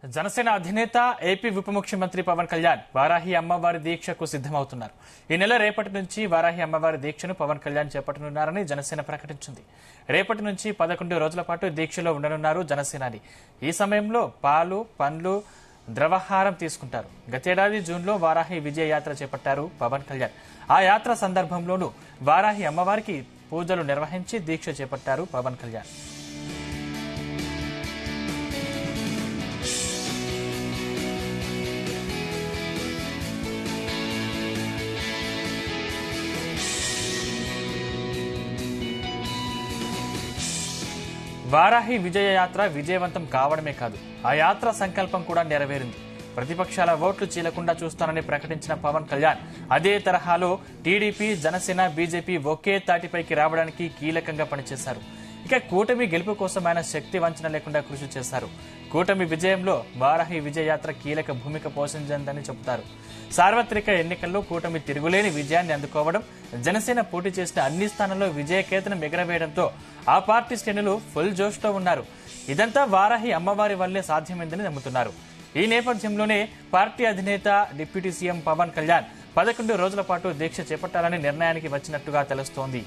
జనసేన అధినేత ఏపీ ఉప ముఖ్యమంత్రి పవన్ కళ్యాణ్ వారాహి అమ్మవారి దీక్షకు సిద్ధమవుతున్నారు. ఈ నెల రేపటి నుంచి వారాహి అమ్మవారి దీక్షను పవన్ కళ్యాణ్ చేపట్టనున్నారని జనసేన ప్రకటించింది. రేపటి నుంచి 11 రోజుల పాటు దీక్షలో ఉండనున్నారు జనసేనాని. ఈ సమయంలో పాలు, పండ్లు, ద్రవహారం తీసుకుంటారు. గతేడాది జూన్లో వారాహి విజయ యాత్ర చేపట్టారు పవన్ కళ్యాణ్. ఆ యాత్ర సందర్భంలోనూ వారాహి అమ్మవారికి పూజలు నిర్వహించి దీక్ష చేపట్టారు పవన్ కళ్యాణ్. వారాహి విజయ యాత్ర విజయవంతం కావడమే కాదు, ఆ యాత్ర సంకల్పం కూడా నెరవేరింది. ప్రతిపక్షాల ఓట్లు చీలకుండా చూస్తానని ప్రకటించిన పవన్ కళ్యాణ్ అదే తరహాలో టీడీపీ, జనసేన, బీజేపీ ఒకే తాటిపైకి రావడానికి కీలకంగా పనిచేశారు. ఇక కూటమి గెలుపు కోసం ఆయన శక్తి వంచన లేకుండా కృషి చేశారు. కూటమి విజయంలో వారాహి విజయ యాత్ర కీలక భూమిక పోషించిందని చెబుతారు. సార్వత్రిక ఎన్నికల్లో కూటమి తిరుగులేని విజయాన్ని అందుకోవడం, జనసేన పోటీ చేసిన అన్ని స్థానాల్లో విజయకేతనం ఎగరవేయడంతో ఆ పార్టీ శ్రేణులు ఫుల్ జోష్తో ఉన్నారు. ఇదంతా వారాహి అమ్మవారి వల్లే సాధ్యమైందని నమ్ముతున్నారు. ఈ నేపథ్యంలోనే పార్టీ అధినేత డిప్యూటీ సీఎం పవన్ కళ్యాణ్ 11 రోజుల పాటు దీక్ష చేపట్టాలని నిర్ణయానికి వచ్చినట్టుగా తెలుస్తోంది.